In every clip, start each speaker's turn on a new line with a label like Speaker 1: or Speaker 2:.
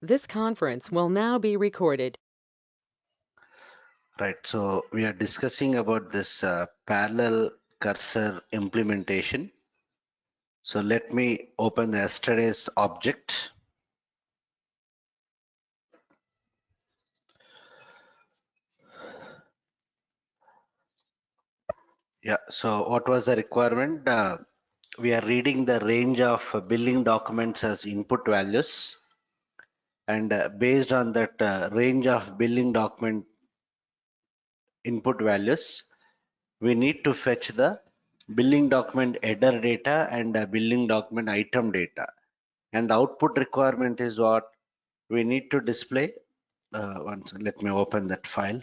Speaker 1: This conference will now be recorded.
Speaker 2: Right, so we are discussing about this parallel cursor implementation. So let me open yesterday's object. Yeah, so what was the requirement? We are reading the range of billing documents as input values, and based on that range of billing document input values, we need to fetch the billing document header data and billing document item data. And the output requirement is what we need to display. Once, let me open that file.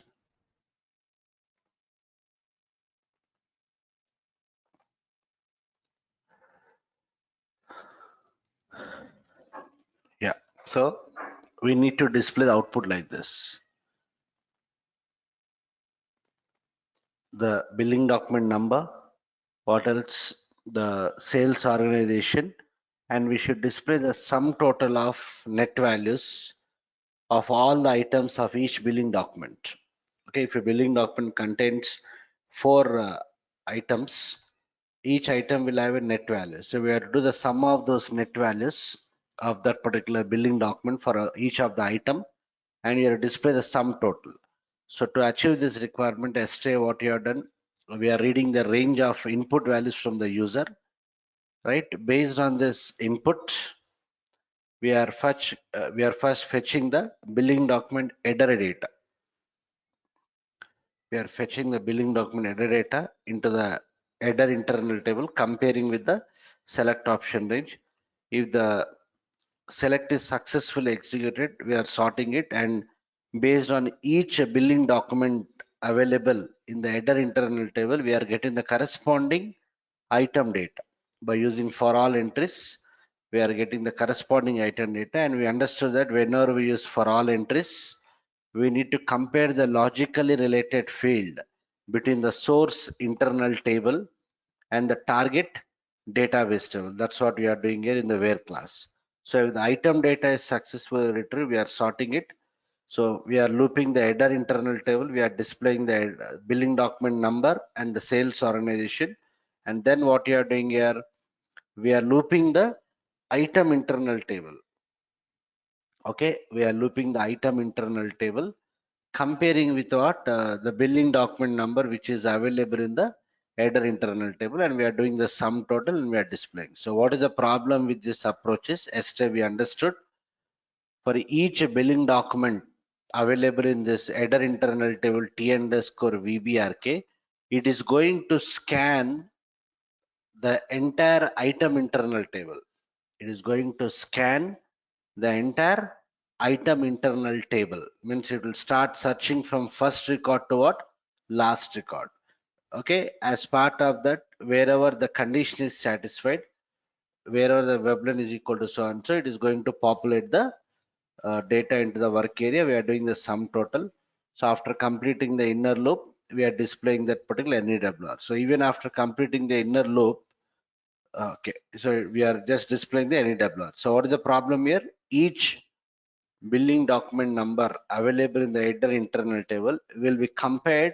Speaker 2: Yeah, so we need to display the output like this. The billing document number, what else, the sales organization, and we should display the sum total of net values of all the items of each billing document. Okay, if a billing document contains four items, each item will have a net value. So we have to do the sum of those net values of that particular billing document for each of the item, and you have to display the sum total. So to achieve this requirement, yesterday what you have done, we are reading the range of input values from the user, right? Based on this input, we are first fetching the billing document header data. We are fetching the billing document header data into the header internal table, comparing with the select option range. If the select is successfully executed, we are sorting it, and based on each billing document available in the header internal table, we are getting the corresponding item data. By using for all entries, we are getting the corresponding item data, and we understood that whenever we use for all entries, we need to compare the logically related field between the source internal table and the target database table. That's what we are doing here in the where class. So if the item data is successfully retrieved, we are sorting it. So we are looping the header internal table. We are displaying the billing document number and the sales organization. And then what you are doing here, we are looping the item internal table. Okay, we are looping the item internal table, comparing with what the billing document number which is available in the header internal table, and we are doing the sum total and we are displaying. So what is the problem with this approach is, yesterday we understood, for each billing document available in this header internal table t underscore vbrk, it is going to scan the entire item internal table. It is going to scan the entire item internal table. Means it will start searching from first record to what? Last record. Okay, as part of that, wherever the condition is satisfied, wherever the weblen is equal to so and so, it is going to populate the data into the work area. We are doing the sum total. So after completing the inner loop, we are displaying that particular NEWR. So even after completing the inner loop, okay, so we are just displaying the NEWR. So what is the problem here? Each billing document number available in the header internal table will be compared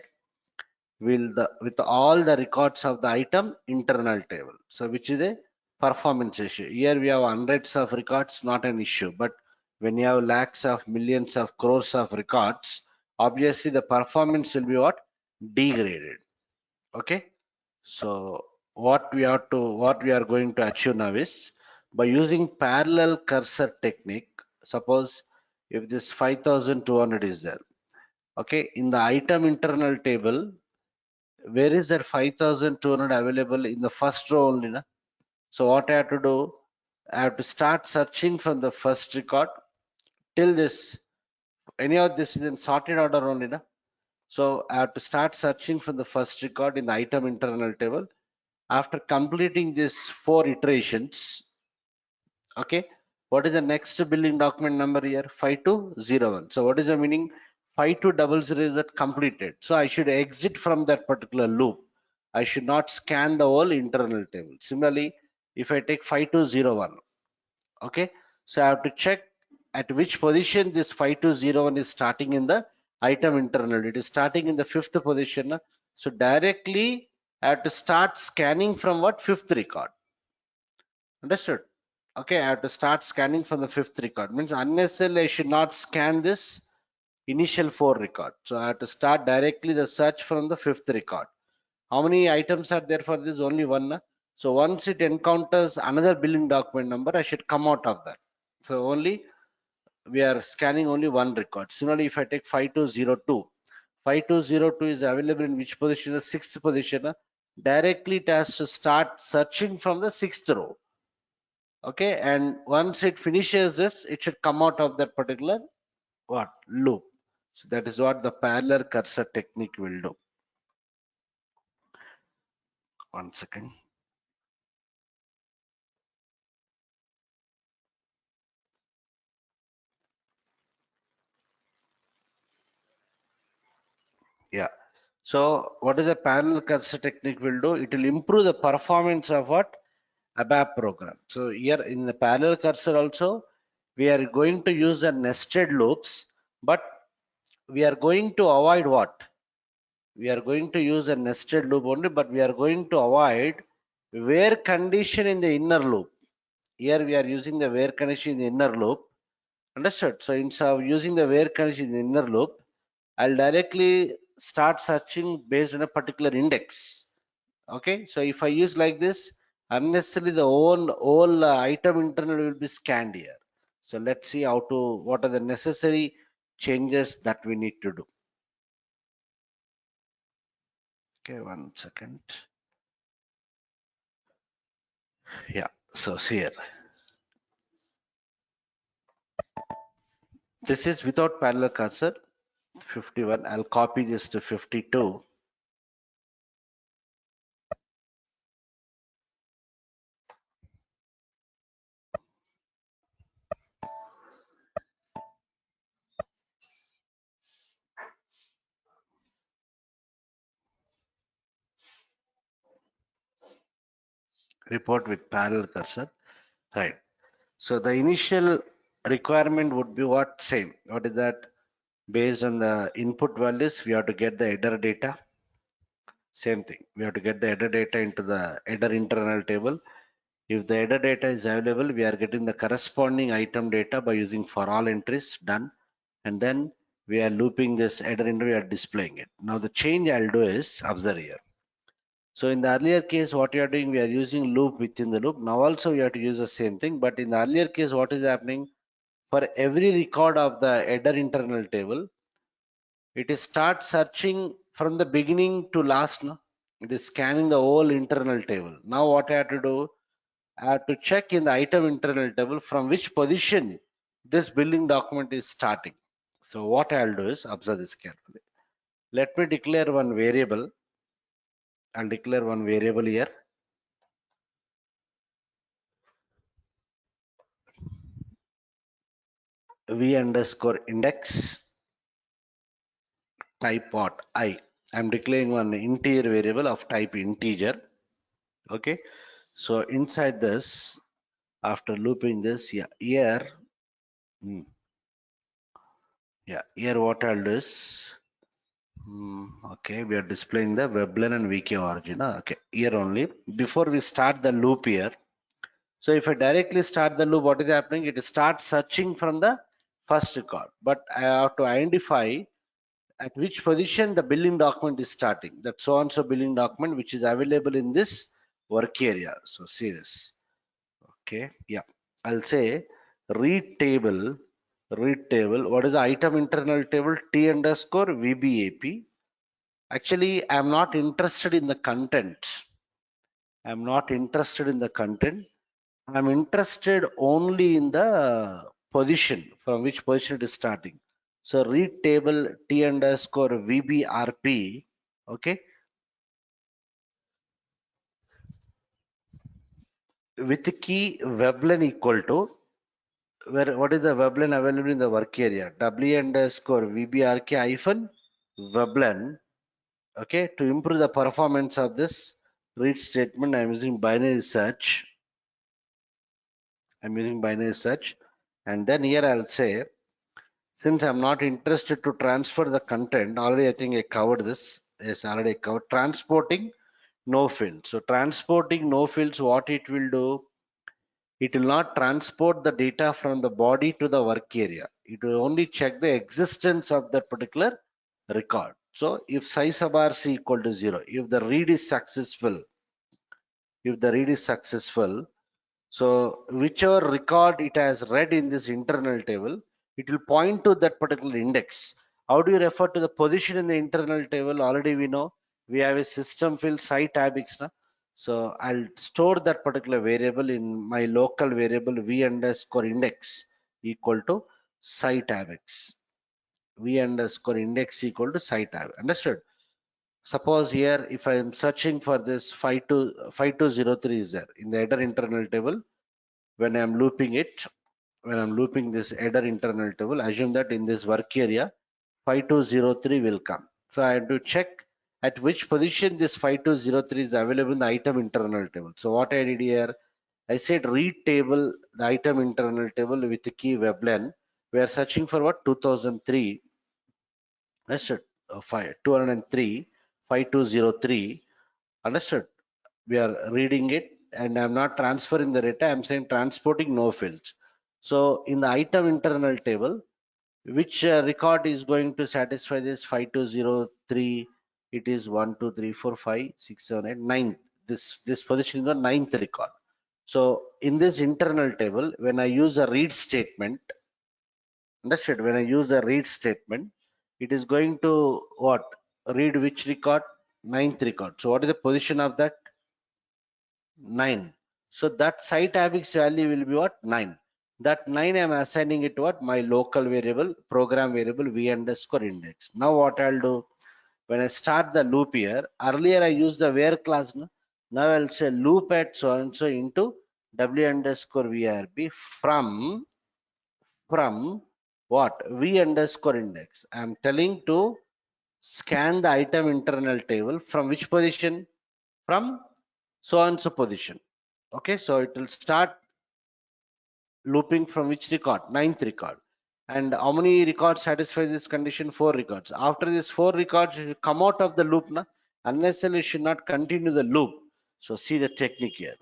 Speaker 2: with all the records of the item internal table. So which is a performance issue. Here we have hundreds of records, not an issue. But when you have lakhs of millions of crores of records, obviously the performance will be what? Degraded. Okay. So what we are going to achieve now is, by using parallel cursor technique, suppose if this 5200 is there, okay, in the item internal table, where is that 5200 available? In the first row only, na? So what I have to do, I have to start searching from the first record till this, any of this is in sorted order only, na? So I have to start searching from the first record in the item internal table. After completing these four iterations, okay, what is the next billing document number here? 5201. So what is the meaning? 5200 is that completed. So I should exit from that particular loop. I should not scan the whole internal table. Similarly, if I take 5201, okay, so I have to check at which position this 5201 is starting in the item internal. It is starting in the fifth position. So directly I have to start scanning from what? Fifth record. Understood? Okay, I have to start scanning from the fifth record. Means unnecessarily I should not scan this initial four record. So I have to start directly the search from the fifth record. How many items are there for this? Only one. Na? So once it encounters another billing document number, I should come out of that. So only we are scanning only one record. Similarly, if I take 5202, 5202 is available in which position? The sixth position. Na? Directly it has to start searching from the sixth row. Okay, and once it finishes this, it should come out of that particular what loop. So that is what the parallel cursor technique will do. One second. Yeah. So what is the parallel cursor technique will do? It will improve the performance of what? Abap program. So here in the parallel cursor also, we are going to use the nested loops, but we are going to avoid what? We are going to use a nested loop only, but we are going to avoid where condition in the inner loop. Here we are using the where condition in the inner loop. Understood? So instead of using the where condition in the inner loop, I'll directly start searching based on a particular index. Okay, so if I use like this, unnecessarily the whole item internal will be scanned here. So let's see what are the necessary changes that we need to do. Okay, one second. Yeah, so see here. This is without parallel cursor, 51. I'll copy this to 52. Report with parallel cursor. Right. So the initial requirement would be what? Same. What is that? Based on the input values, we have to get the header data. Same thing. We have to get the header data into the header internal table. If the header data is available, we are getting the corresponding item data by using for all entries done. And then we are looping this header into, we are displaying it. Now the change I'll do is observe here. So in the earlier case, what you are doing, we are using loop within the loop. Now also you have to use the same thing. But in the earlier case, what is happening? For every record of the header internal table, it is start searching from the beginning to last. No? It is scanning the whole internal table. Now what I have to do? I have to check in the item internal table from which position this billing document is starting. So what I'll do is observe this carefully. Let me declare one variable. I'll declare one variable here. V underscore index type what? I. I'm declaring one integer variable of type integer. Okay. So inside this, after looping this, yeah, here, yeah, here what I'll do is, okay, we are displaying the WebLAN and VK origin. Okay, here only. Before we start the loop here, so if I directly start the loop, what is happening? It starts searching from the first record, but I have to identify at which position the billing document is starting. That so and so billing document which is available in this work area. So see this. Okay, yeah. I'll say read table, read table. What is the item internal table? T underscore VBAP. Actually, I'm not interested in the content. I'm not interested in the content. I'm interested only in the position, from which position it is starting. So read table T underscore VBRP, okay, with the key WebLAN equal to, where what is the WebLAN available in the work area? W underscore VBRK hyphen WebLAN, okay, to improve the performance of this read statement. I'm using binary search. And then here I'll say, since I'm not interested to transfer the content, already I think I covered this. Yes, already covered. Transporting no fields. So transporting no fields, what it will do, it will not transport the data from the body to the work area. It will only check the existence of that particular record. So if size sub rc equal to 0, if the read is successful, so whichever record it has read in this internal table, it will point to that particular index. How do you refer to the position in the internal table? Already we know we have a system field site abx. So I'll store that particular variable in my local variable v underscore index equal to site abx. V underscore index equal to site abx. Understood? Suppose here if I am searching for this 5203 is there in the header internal table. When I'm looping it, when I'm looping this header internal table, assume that in this work area 5203 will come. So I have to check at which position this 5203 is available in the item internal table. So what I did here, I said read table, the item internal table with the key weblen. We are searching for what? 2003. Understood? 203, 5203. Understood? We are reading it and I'm not transferring the data. I'm saying transporting no fields. So in the item internal table, which record is going to satisfy this 5203? It is 1, 2, 3, 4, 5, 6, 7, 8, 9. This position is the ninth record. So in this internal table, when I use a read statement, understood? When I use a read statement, it is going to what? Read which record? Ninth record. So what is the position of that? 9. So that site abx value will be what? 9. That 9 I'm assigning it to what? My local variable, program variable v underscore index. Now what I'll do, when I start the loop here, earlier I used the where class. No? Now I'll say loop at so and so into w underscore vrb from what? V underscore index. I'm telling to scan the item internal table from which position? From so and so position. Okay, so it will start looping from which record? Ninth record. And how many records satisfy this condition? 4 records. After this 4 records, you come out of the loop. Na? Unnecessarily should not continue the loop. So see the technique here.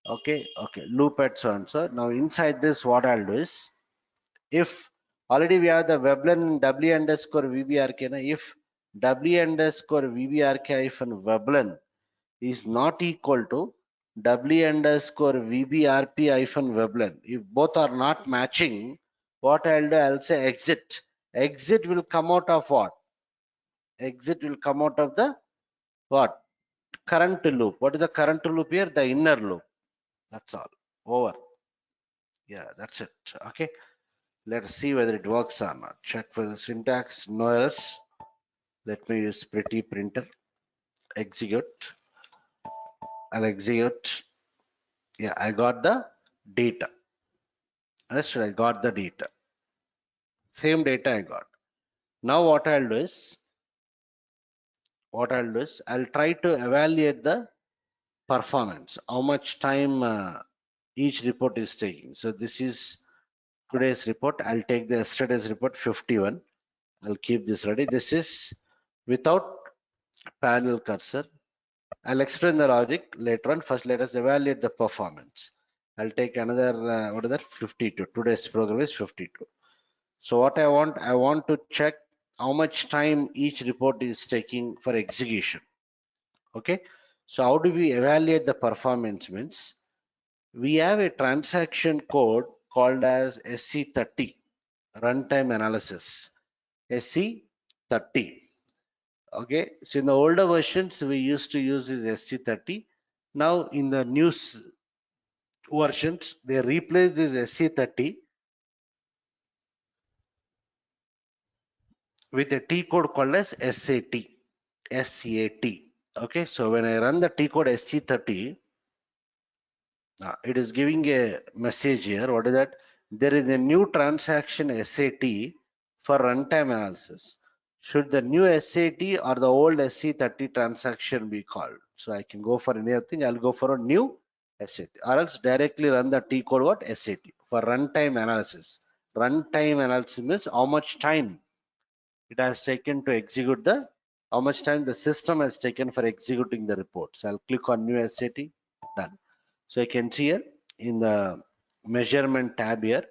Speaker 2: Okay, loop at so and so. Now inside this, what I'll do is, if already we have the weblen w underscore vbrk, na? If w underscore vbrk hyphen weblen is not equal to w underscore vbrp hyphen weblen. If both are not matching, what I'll do, I'll say exit. Exit will come out of what? Exit will come out of the what? Current loop. What is the current loop here? The inner loop. That's all. Over. Yeah, that's it. Okay. Let's see whether it works or not. Check for the syntax. No errors. Let me use pretty printer. Execute. I'll execute. Yeah, I got the data. Understood? I got the data. Same data I got. Now what I'll do is, I'll try to evaluate the performance. How much time each report is taking. So this is today's report. I'll take the yesterday's report 51. I'll keep this ready. This is without parallel cursor. I'll explain the logic later on. First, let us evaluate the performance. I'll take another, what is that? 52. Today's program is 52. So what I want to check how much time each report is taking for execution. Okay. So how do we evaluate the performance means? We have a transaction code called as SC30, runtime analysis. SC30. Okay. So in the older versions, we used to use this SC30. Now in the new versions, they replace this SC30 with a T code called as SAT. SAT. Okay, so when I run the T code SC30, it is giving a message here. What is that? There is a new transaction SAT for runtime analysis. Should the new SAT or the old SC30 transaction be called? So I can go for anything. I'll go for a new SAT, or else directly run the T code what? SAT. for runtime analysis. Runtime analysis means how much time it has taken to execute how much time the system has taken for executing the report. So I'll click on new SAT, done. So you can see here in the measurement tab here,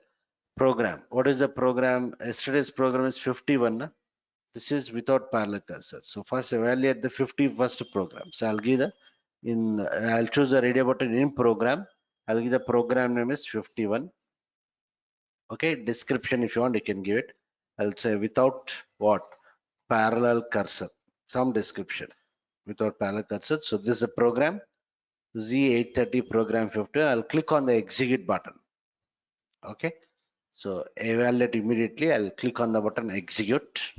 Speaker 2: program. What is the program? Yesterday's program is 51. Na? This is without parallel cursor. So first evaluate the 51st program. So I'll give I'll choose the radio button in program. I'll give the program name is 51. Okay, description if you want, you can give it. I'll say without what? Parallel cursor. Some description without parallel cursor. So this is a program Z830 program 50. I'll click on the execute button. Okay. So evaluate immediately. I'll click on the button execute.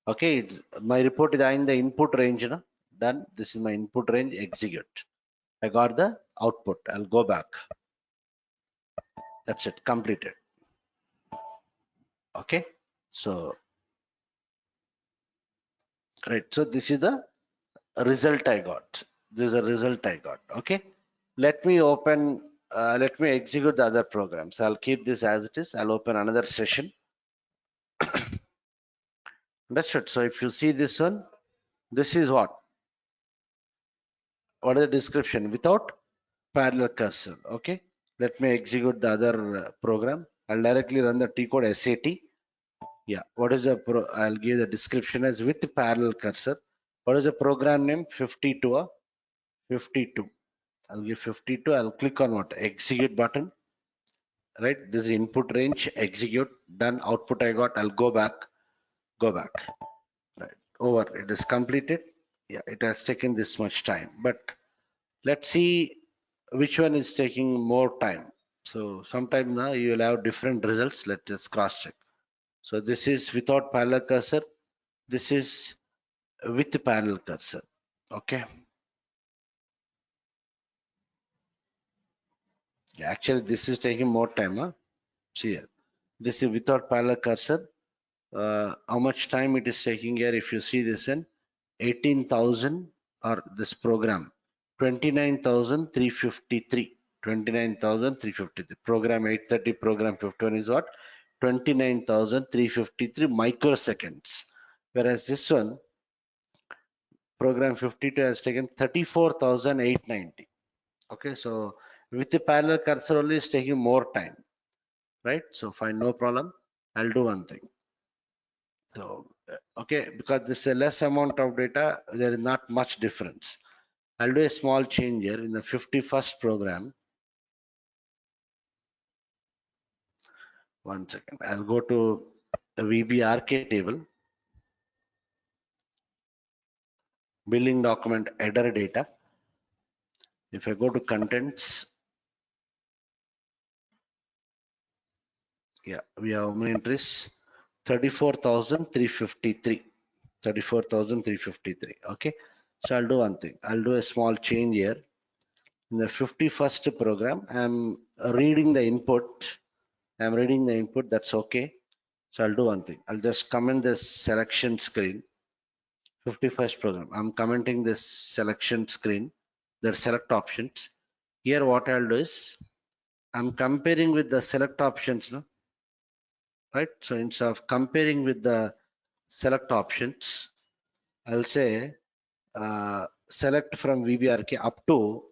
Speaker 2: Okay, my report is in the input range. No? Done. This is my input range. Execute. I got the output. I'll go back. That's it. Completed. Okay. So, right. So this is the result I got. This is a result I got. Okay. Let me let me execute the other programs. I'll keep this as it is. I'll open another session. Understood. So if you see this one, this is what? What is the description? Without parallel cursor. Okay. Let me execute the other program. I'll directly run the T code SAT. Yeah. What is the I'll give the description as with parallel cursor. What is the program name? 52. 52. I'll give 52. I'll click on what? Execute button. Right. This is input range. Execute. Done. Output I got. I'll go back. Go back. Right. Over. It is completed. Yeah. It has taken this much time. But let's see which one is taking more time. So sometimes now you will have different results. Let's just cross check. So this is without parallel cursor. This is with parallel cursor. Okay. Yeah, actually, this is taking more time. Huh? See here. This is without parallel cursor. How much time it is taking here? If you see this in 18,000 or this program 29,353. 29,353. Program 830, program 51 is what? 29,353 microseconds. Whereas this one, program 52 has taken 34,890. Okay, so with the parallel cursor only is taking more time, right? So fine, no problem. I'll do one thing. So, okay, because this is a less amount of data, there is not much difference. I'll do a small change here in the 51st program. One second. I'll go to the VBRK table, billing document header data. If I go to contents, yeah, we have my entries 34,353. 34,353. Okay. So I'll do one thing. I'll do a small change here. In the 51st program, I'm reading the input. I'm reading the input. That's okay. So I'll do one thing. I'll just comment this selection screen. 51st program. I'm commenting this selection screen. The select options. Here, what I'll do is I'm comparing with the select options, no? Right? So instead of comparing with the select options, I'll say select from VBRK up to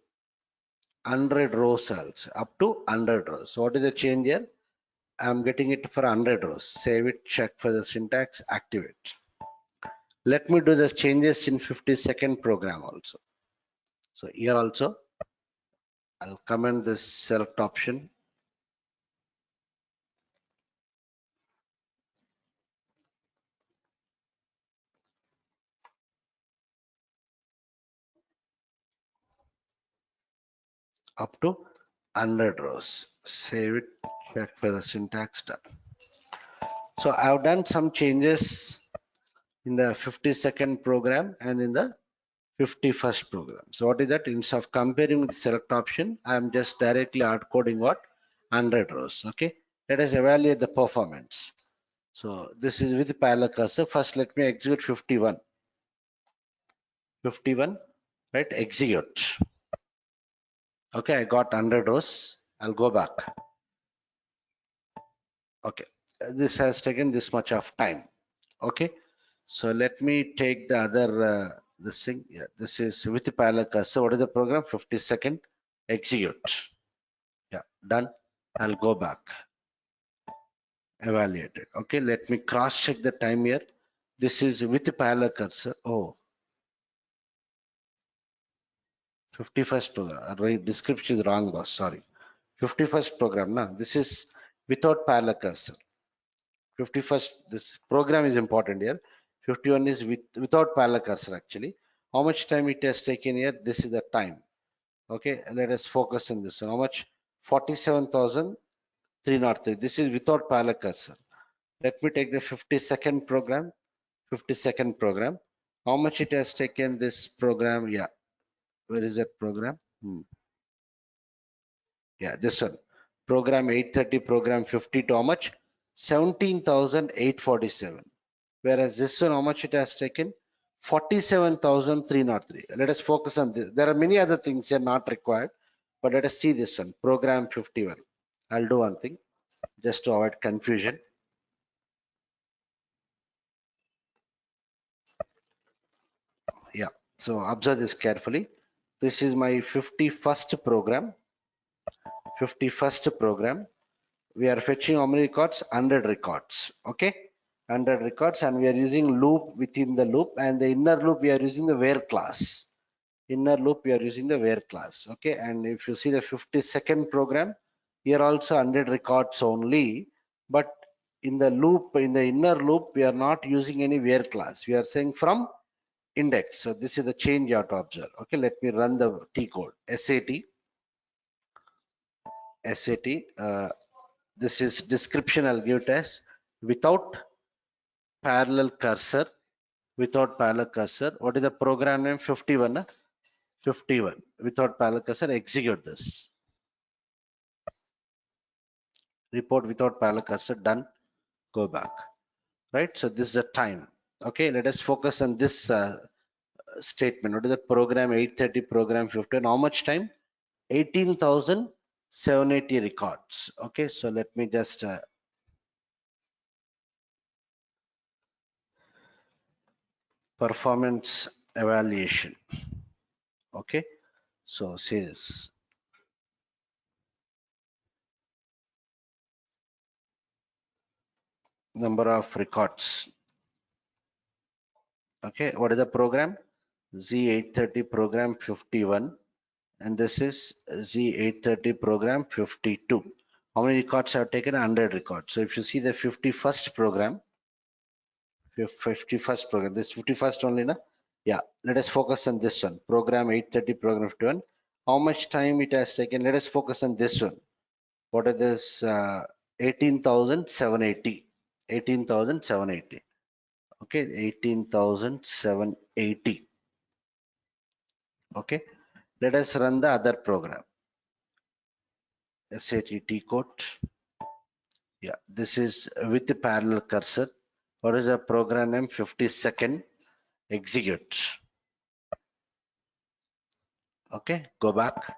Speaker 2: 100 row cells, up to 100 rows. So what is the change here? I'm getting it for 100 rows. Save it, check for the syntax, activate. Let me do the changes in 50-second program also. So here also, I'll comment this select option. Up to 100 rows. Save it, check for the syntax, done. So I've done some changes in the 50-second program and in the 51st program. So what is that? Instead of comparing with select option, I'm just directly hard coding what? 100 rows. Okay. Let us evaluate the performance. So this is with parallel cursor. First, let me execute 51. 51, right? Execute. Okay, I got 100 rows. I'll go back. Okay, this has taken this much of time. Okay, so let me take the other this thing. Yeah, this is with the parallel cursor. What is the program? 50-second execute. Yeah, done. I'll go back. Evaluated. Okay, let me cross check the time here. This is with the parallel cursor. Oh, 51st program. Right, description is wrong, boss. Sorry. 51st program. Now, this is without parallel cursor. 51st, this program is important here. 51 is without parallel cursor actually. How much time it has taken here? This is the time. Okay, let us focus on this one. How much? 47,303. This is without parallel cursor. Let me take the 50-second program. 50-second program. How much it has taken this program? Yeah, where is that program? Yeah, this one. Program 830, program 52. How much? 17,847. Whereas this one, how much it has taken? 47,303. Let us focus on this. There are many other things here not required, but let us see this one. Program 51. I'll do one thing just to avoid confusion. Yeah. So observe this carefully. This is my 51st program. 51st program. We are fetching how many records? 100 records. Okay. 100 records, and we are using loop within the loop, and the inner loop we are using the where class. Inner loop we are using the where class. Okay. And if you see the 50-second program, here also 100 records only, but in the loop, in the inner loop, we are not using any where class. We are saying from index. So this is the change you have to observe. Okay, let me run the T code. SAT. This is description. I'll give it as without parallel cursor. Without parallel cursor. What is the program name? 51. 51. Without parallel cursor. Execute this. Report without parallel cursor. Done. Go back. Right. So this is the time. Okay. Let us focus on this statement. What is the program 830? Program 15? How much time? 18,780 records. Okay, so let me just performance evaluation. Okay, so see this number of records. Okay, what is the program? Z830 program 51, and this is Z830 program 52. How many records have taken? 100 records. So if you see the 51st program, 51st program, this 51st only, na? Yeah, let us focus on this one. Program 830, program 51. How much time it has taken? Let us focus on this one. What is this? 18,780. 18,780. Okay, 18,780. Okay, let us run the other program. SAT code. Yeah, this is with the parallel cursor. What is the program name? 50-second execute. Okay, go back.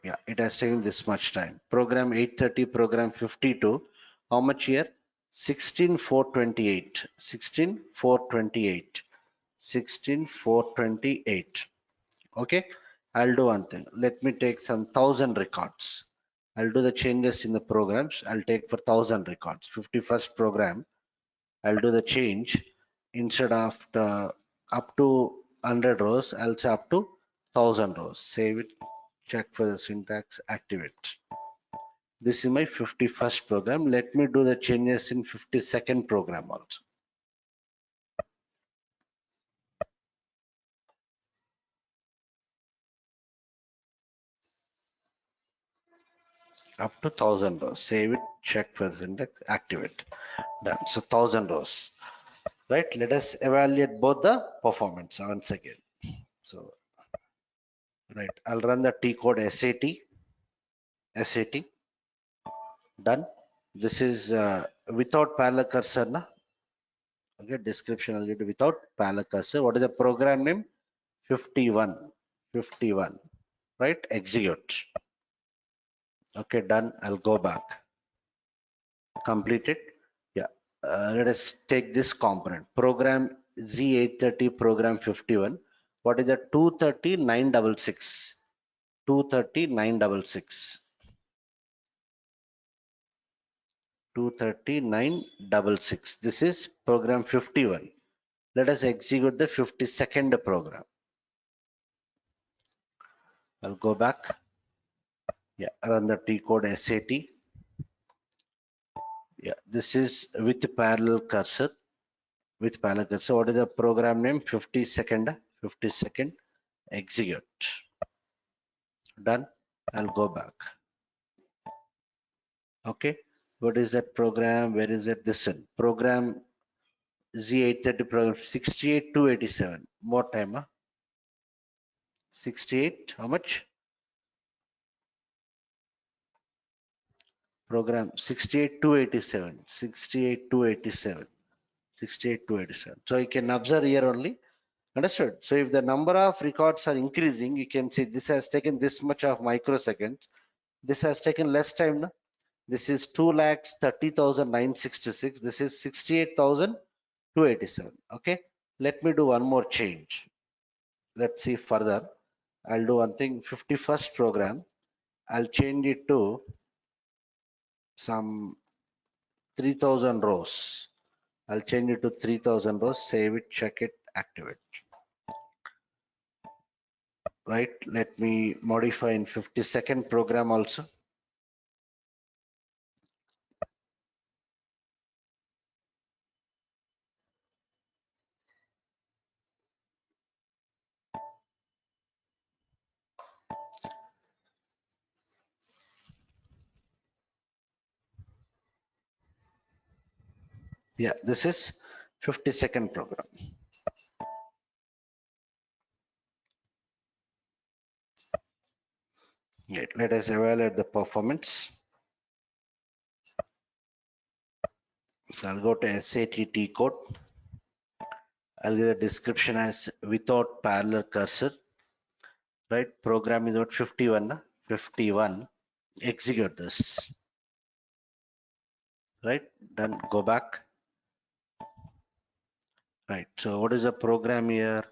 Speaker 2: Yeah, it has taken this much time. Program 830, program 52. How much here? 16,428. 16,428. 16,428. Okay, I'll do one thing. Let me take some 1,000 records. I'll do the changes in the programs. I'll take for 1,000 records. 51st program. I'll do the change. Instead of the up to 100 rows, I'll say up to 1,000 rows. Save it, check for the syntax, activate. This is my 51st program. Let me do the changes in 52nd program also. Up to 1,000 rows. Save it, check for the syntax, activate. Done. So 1,000 rows. Right. Let us evaluate both the performance once again. So, right. I'll run the T code SAT. SAT. Done. This is without parallel cursor. Na? Okay. Description I'll get without parallel cursor. What is the program name? 51. 51. Right. Execute. Okay. Done. I'll go back. completed. Yeah, let us take this component. Program Z830 program 51. What is the 23966? 23966. 23966. This is program 51. Let us execute the 52nd program. I'll go back. Yeah, run the T code SAT. Yeah, this is with parallel cursor. With parallel cursor. What is the program name? 52nd. 52nd. Execute. Done. I'll go back. Okay. What is that program? Where is it? This one. Program Z830 program 68287. What time? Huh? 68. How much? Program 68287. 68287. 68287. So you can observe here only. Understood. So if the number of records are increasing, you can see this has taken this much of microseconds. This has taken less time. No? This is 2,30,966. This is 68,287. Okay. Let me do one more change. Let's see further. I'll do one thing. 51st program. I'll change it to some 3,000 rows. I'll change it to 3,000 rows. Save it, check it, activate. Right. Let me modify in 52nd program also. Yeah, this is 52nd program. Right. Let us evaluate the performance. So I'll go to SAT code. I'll give the description as without parallel cursor. Right. Program is about 51. 51. Execute this. Right. Then go back. Right. So what is the program here?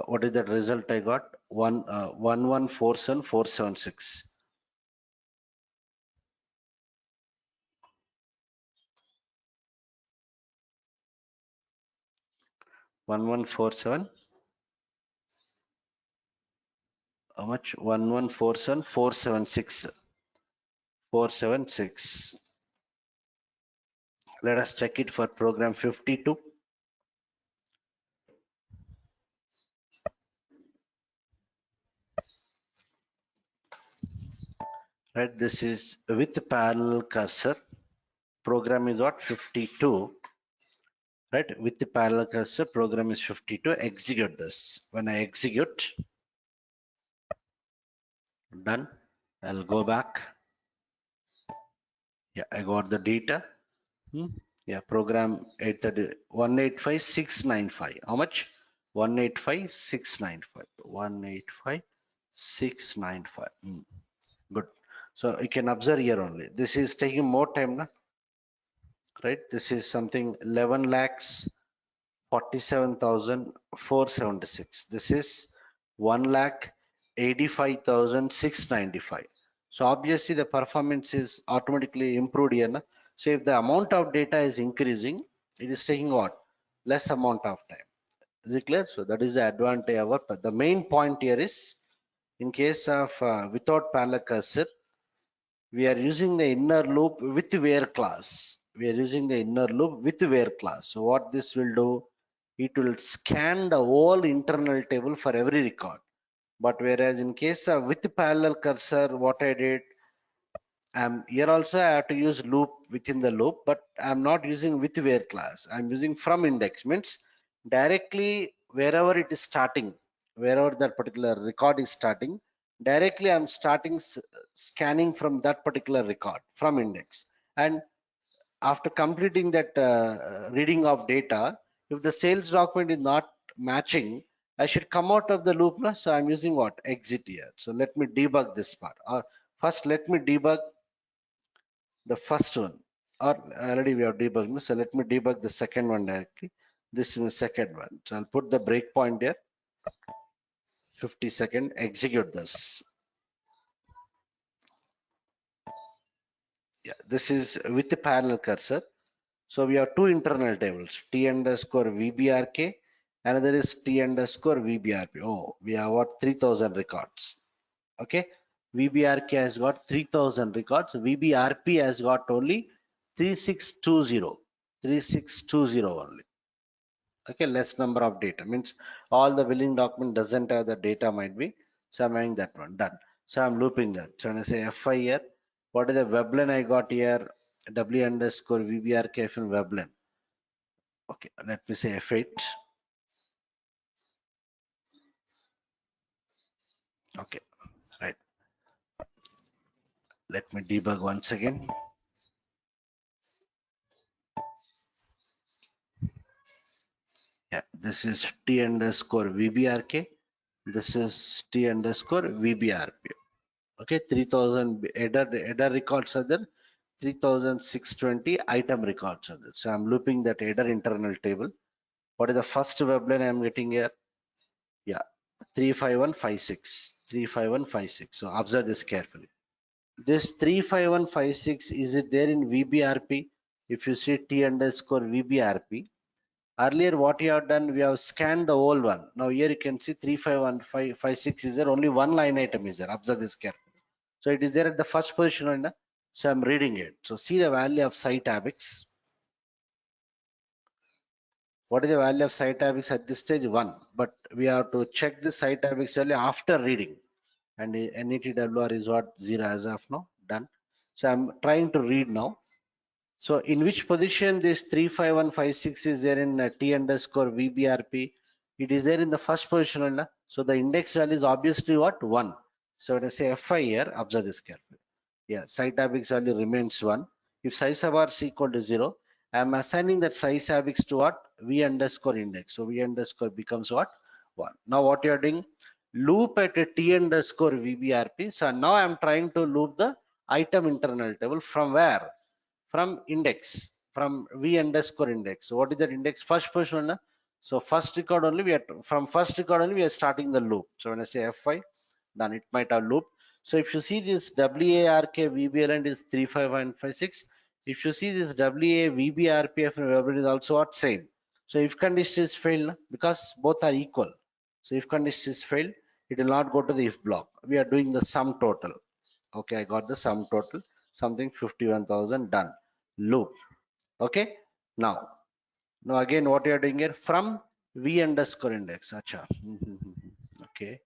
Speaker 2: What is the result I got? 1147476. 1147. How much? 1147 476. 476. Let us check it for program 52. Right. This is with parallel cursor. Program is what? 52. Right. With the parallel cursor, program is 52. Execute this. When I execute, done. I'll go back. Yeah, I got the data. Yeah, program 830, 185,695. How much? 185,695. 185,695. Good. So you can observe here only. This is taking more time, na? Right? This is something 11 lakhs 47,476. This is 1 lakh 85,695. So obviously the performance is automatically improved here. Na? So if the amount of data is increasing, it is taking what? Less amount of time. Is it clear? So that is the advantage of our, but the main point here is in case of without parallel cursor, we are using the inner loop with where class. We are using the inner loop with where class. So what this will do, it will scan the whole internal table for every record. But whereas in case of with parallel cursor, what I did, here also I have to use loop within the loop, but I'm not using with where class. I'm using from index, means directly wherever it is starting, wherever that particular record is starting, directly I'm starting scanning from that particular record from index. And after completing that reading of data, if the sales document is not matching, I should come out of the loop. Na? So I'm using what? Exit here. So let me debug this part. First, let me debug the first one. or already we have debugged. So let me debug the second one directly. This is the second one. So I'll put the breakpoint here. 50-second. Execute this. Yeah, this is with the parallel cursor. So we have two internal tables, T underscore VBRK, another is T underscore VBRP. Oh, we have got 3000 records. Okay, VBRK has got 3000 records. VBRP has got only 3620. 3620 only. Okay, less number of data means all the billing document doesn't have the data might be. So I'm having that one done. So I'm looping that. So when I say FI here, what is the weblen I got here? W underscore VBRK in weblen. Okay, let me say F8. Okay, right. Let me debug once again. Yeah, this is T underscore VBRK. This is T underscore VBRP. Okay, 3000 header records are there. 3620 item records are there. So I'm looping that header internal table. What is the first webline I'm getting here? Yeah, 35156. 35156. So observe this carefully. This 35156, is it there in VBRP? If you see T underscore VBRP, earlier what you have done, we have scanned the whole one. Now here you can see 35156 is there, only one line item is there. Observe this carefully. So it is there at the first position, and so I'm reading it. So see the value of site ABIX. What is the value of site ABIX at this stage? 1. But we have to check the site ABIX value after reading. And the NETWR is what? 0 as of now. Done. So I'm trying to read now. So in which position this 35156 is there in T underscore VBRP? It is there in the first position. So the index value is obviously what? 1. So when I say FI here, observe this carefully. Yeah, site ABIX value remains 1. If size of R is equal to 0, I am assigning that size ABIX to what? V underscore index. So V underscore becomes what? 1. Now what you are doing? Loop at a T underscore VBRP. So now I am trying to loop the item internal table from where? From index, from V underscore index. So what is that index? First position. So first record only we are from first record only we are starting the loop. So when I say F5, then it might have loop. So if you see this WARK VBLN is 35156. If you see this WA VBRPF is also what? Same. So if condition is failed, because both are equal. So if condition is failed, it will not go to the if block. We are doing the sum total. Okay, I got the sum total, something 51,000 done. Loop. Okay, now again what you are doing here from V underscore index. Acha. Okay.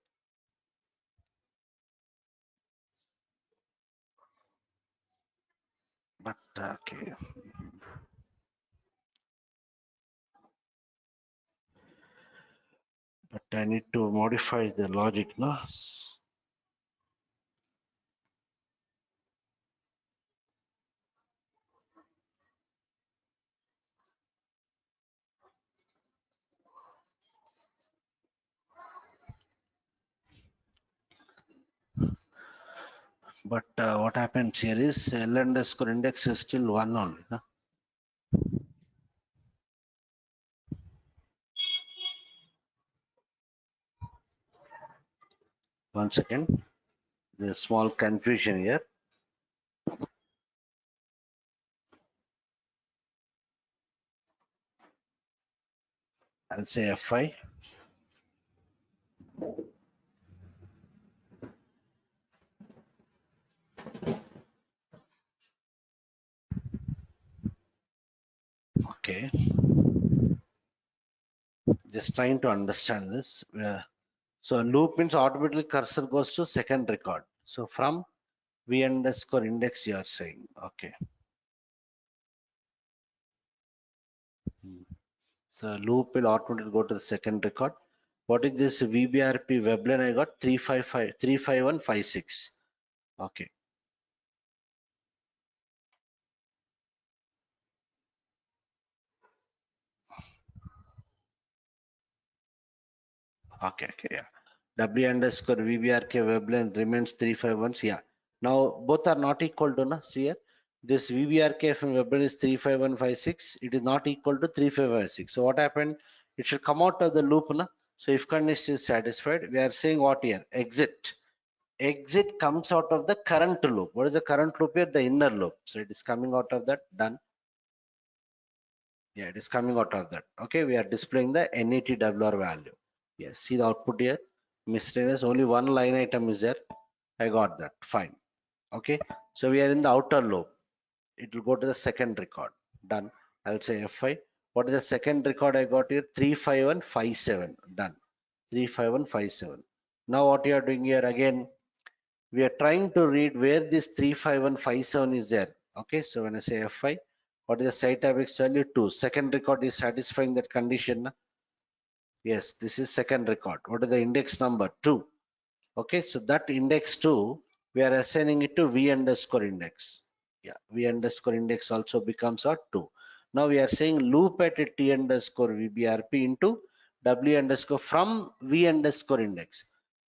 Speaker 2: But okay. But I need to modify the logic, no? But what happens here is L underscore index is still one only. No? Once again, there's small confusion here. I'll say F5. Okay. Just trying to understand this. So loop means automatically cursor goes to second record. So from V underscore index you are saying. Okay. So loop will automatically go to the second record. What is this VBRP webline I got? 35156. Okay. Okay, yeah. W underscore VBRK webline remains 351. Yeah. Now both are not equal to, na? See here. This VBRK from Webber is 35156. It is not equal to 3556. So what happened? It should come out of the loop. Na? So if condition is satisfied, we are saying what here? Exit. Exit comes out of the current loop. What is the current loop here? The inner loop. So it is coming out of that. Done. Yeah, it is coming out of that. Okay, we are displaying the NETWR value. Yes, see the output here. Miscellaneous, only one line item is there. I got that. Fine. Okay, so we are in the outer loop. It will go to the second record. Done. I'll say F5. What is the second record I got here? 35157. Done. 35157. Now what you are doing here again? We are trying to read where this 35157 is there. Okay, so when I say F5, what is the site apex value? 2. Second record is satisfying that condition. Yes, this is second record. What is the index number? 2. Okay, so that index 2, we are assigning it to V underscore index. Yeah, V underscore index also becomes what? 2. Now we are saying loop at a T underscore VBRP into W underscore from V underscore index.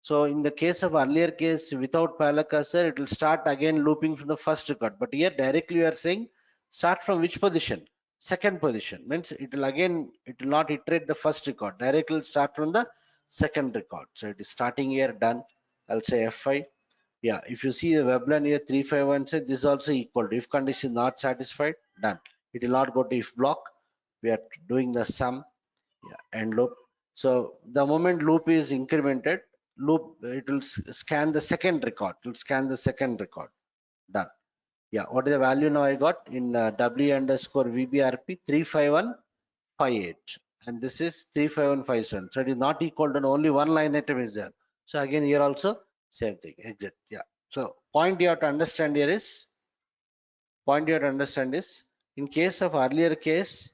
Speaker 2: So in the case of earlier case without parallel cursor, it will start again looping from the first record. But here directly we are saying start from which position? Second position. Means it will again, it will not iterate the first record. Directly will start from the second record. So it is starting here, done. I'll say F5. Yeah, if you see the WebLAN here 351 say this is also equal to if condition not satisfied, done. It will not go to if block. We are doing the sum. Yeah, end loop. So the moment loop is incremented, loop it will scan the second record. It will scan the second record. Done. Yeah, what is the value now I got in W underscore VBRP 35158, and this is 35157. So it is not equal to only one line item is there. So again here also same thing. Exit. Yeah. So point you have to understand here is in case of earlier case,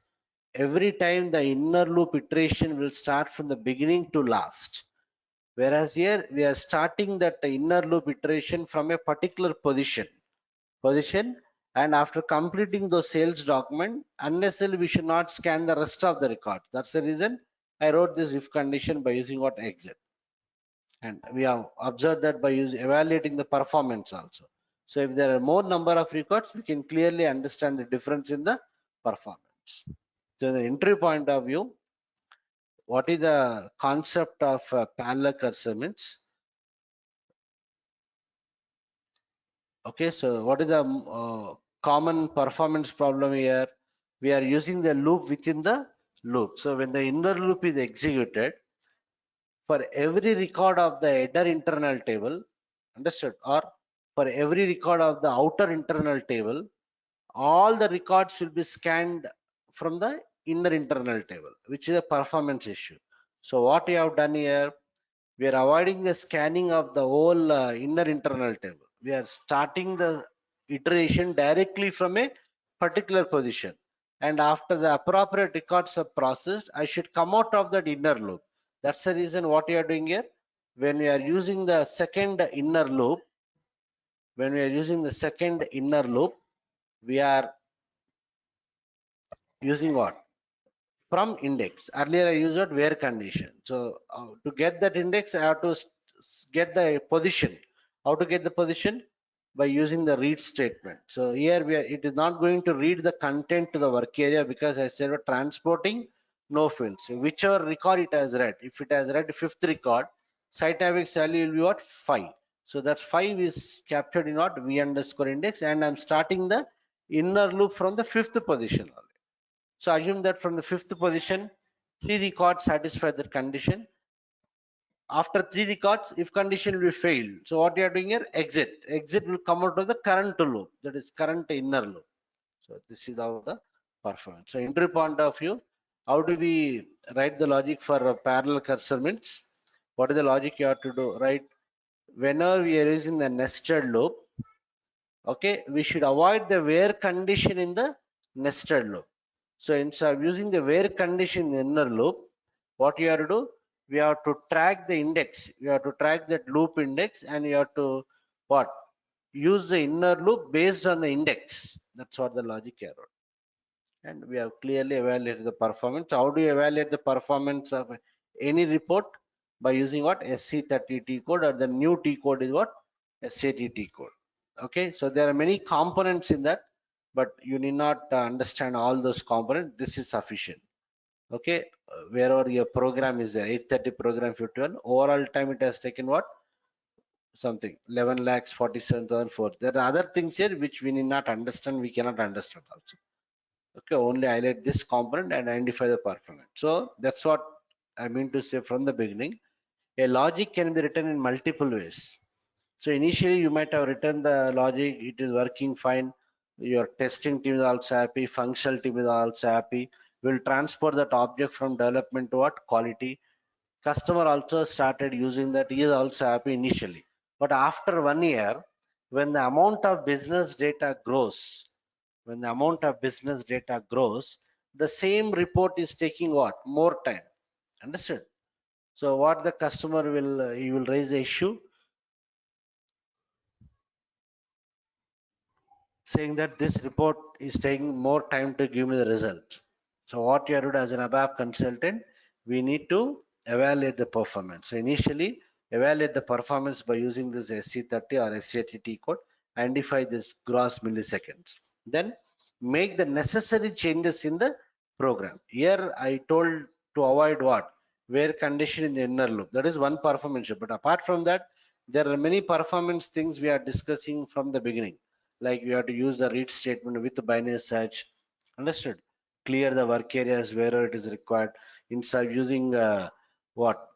Speaker 2: every time the inner loop iteration will start from the beginning to last. Whereas here we are starting that inner loop iteration from a particular position, and after completing those sales document, unnecessarily we should not scan the rest of the record. That's the reason I wrote this if condition by using what exit. And we have observed that by evaluating the performance also. So if there are more number of records, we can clearly understand the difference in the performance. So the entry point of view, what is the concept of parallel cursor means? Okay, so what is the common performance problem here? We are using the loop within the loop. So when the inner loop is executed, for every record of the header internal table, understood, or for every record of the outer internal table, all the records will be scanned from the inner internal table, which is a performance issue. So what we have done here, we are avoiding the scanning of the whole inner internal table. We are starting the iteration directly from a particular position, and after the appropriate records are processed, I should come out of that inner loop. That's the reason what we are doing here. When we are using the second inner loop, we are using what? From index. Earlier I used where condition. So to get that index, I have to get the position. How to get the position? By using the read statement. So here it is not going to read the content to the work area, because I said transporting no fields. So whichever record it has read, if it has read fifth record, site apex value will be what? 5. So that 5 is captured in what? V underscore index, and I'm starting the inner loop from the fifth position. So assume that from the fifth position, 3 records satisfy that condition. After 3 records, if condition will fail, so what you are doing here? Exit. Exit will come out of the current loop, that is current inner loop. So this is how the performance. So entry point of view, how do we write the logic for a parallel cursor means? What is the logic you have to do? Right? Whenever we are using the nested loop, okay, we should avoid the where condition in the nested loop. So instead of using the where condition in the inner loop, what you have to do? We have to track the index. You have to track that loop index, and you have to what? Use the inner loop based on the index. That's what the logic error. And we have clearly evaluated the performance. How do you evaluate the performance of any report? By using what? SC30T code, or the new T code is what? SAT T code. Okay, so there are many components in that. but you need not understand all those components. This is sufficient. Okay, wherever your program is there, 830 program 51, overall time it has taken what? Something 11 lakhs 47,004. There are other things here which we need not understand, we cannot understand also. Okay, only highlight this component and identify the performance. So that's what I mean to say from the beginning. A logic can be written in multiple ways. So initially you might have written the logic, it is working fine. Your testing team is also happy, functional team is also happy. We'll transport that object from development to what? Quality. Customer also started using that, he is also happy initially. But after 1 year, when the amount of business data grows, the same report is taking what? More time. Understood? So what the customer will, he will raise the issue saying that this report is taking more time to give me the result. So what you are doing as an Abap consultant, we need to evaluate the performance. So initially, evaluate the performance by using this SC30 or SCATT code, identify this gross milliseconds. Then make the necessary changes in the program. Here I told to avoid what? Where condition in the inner loop. That is one performance. But apart from that, there are many performance things we are discussing from the beginning. Like we have to use the read statement with the binary search. Understood? Clear the work areas wherever it is required. Instead of using what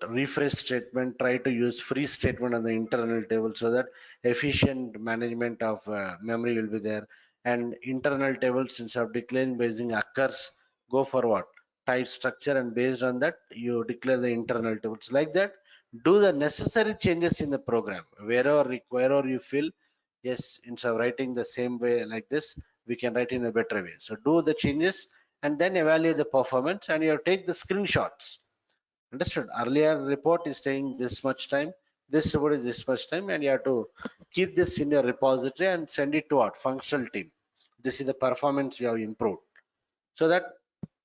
Speaker 2: refresh statement, try to use free statement on the internal table so that efficient management of memory will be there. And internal tables, instead of declaring by using occurs, go for what? Type structure, and based on that you declare the internal tables. Like that, do the necessary changes in the program wherever you feel, yes, instead of writing the same way like this, we can write in a better way. So do the changes and then evaluate the performance, and you take the screenshots. Understood? Earlier report is taking this much time, this report is this much time, and you have to keep this in your repository and send it to what? Functional team. This is the performance you have improved. So that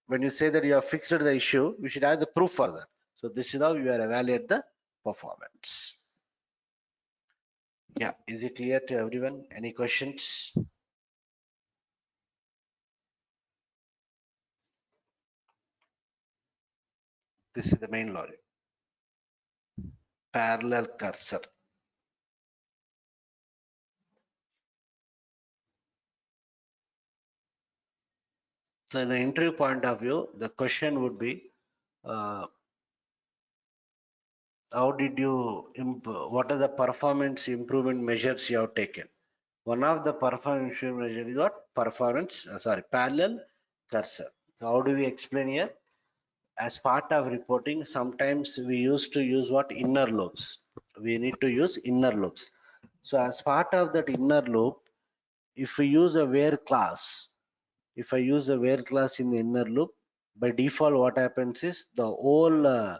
Speaker 2: when you say that you have fixed the issue, we should have the proof for that. So this is how you are evaluate the performance. Yeah, is it clear to everyone? Any questions? This is the main logic. Parallel cursor. So in the interview point of view, the question would be, uh, how did you what are the performance improvement measures you have taken? One of the performance measure is what? Parallel cursor. So how do we explain here? As part of reporting, sometimes we used to use what? Inner loops. We need to use inner loops. So as part of that inner loop, if we use a where class, if I use a where class in the inner loop, by default what happens is the whole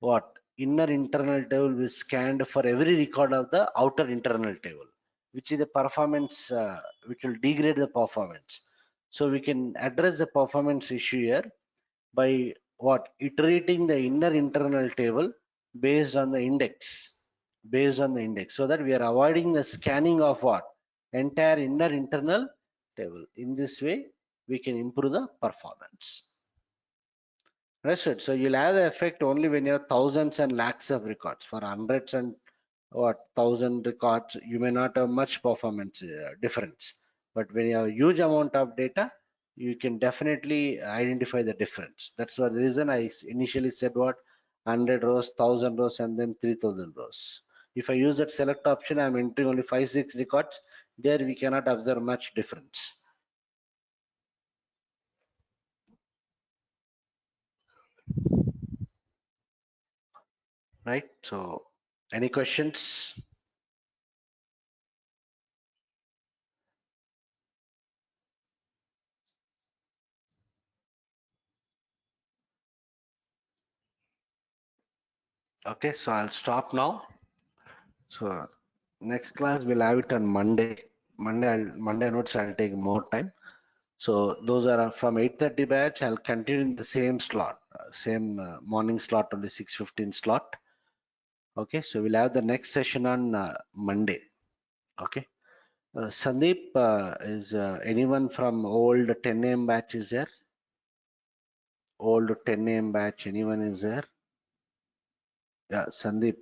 Speaker 2: what inner internal table will scanned for every record of the outer internal table, which is the performance, which will degrade the performance. So we can address the performance issue here by what? Iterating the inner internal table based on the index, so that we are avoiding the scanning of what? Entire inner internal table. In this way, we can improve the performance. Understood? So you'll have the effect only when you have thousands and lakhs of records. For hundreds and what thousand records, you may not have much performance difference. But when you have a huge amount of data, you can definitely identify the difference. That's what the reason I initially said what 100 rows, 1000 rows, and then 3000 rows. If I use that select option, I'm entering only 5-6 records. There we cannot observe much difference. Right? So, any questions? Okay, so I'll stop now. So next class we'll have it on Monday. Monday notes I'll take more time. So those are from 8:30 batch. I'll continue in the same slot, same morning slot on the 6:15 slot. Okay, so we'll have the next session on Monday. Okay. Sandeep, is anyone from old 10 AM batch is there? Old 10 AM batch, anyone is there? Yeah, Sandeep,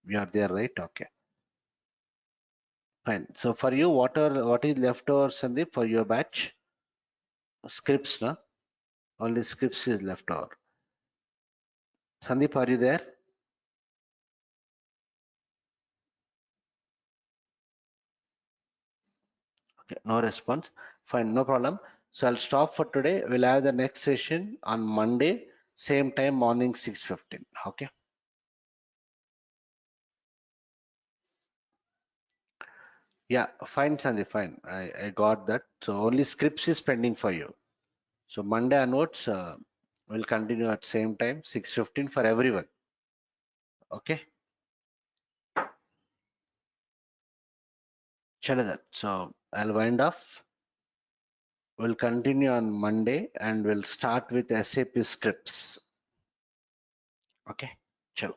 Speaker 2: you are there, right? Okay, fine. So for you, what is left over, Sandeep, for your batch? Scripts, no? Only scripts is left over. Sandeep, are you there? Okay, no response. Fine, no problem. So I'll stop for today. We'll have the next session on Monday, same time, morning 6:15. Okay. Yeah, fine, Sandeep, fine. I got that. So only scripts is pending for you. So Monday onwards, we'll continue at same time, 6:15 for everyone. Okay. Chalo that. So I'll wind off. We'll continue on Monday and we'll start with SAP scripts. Okay. Chalo.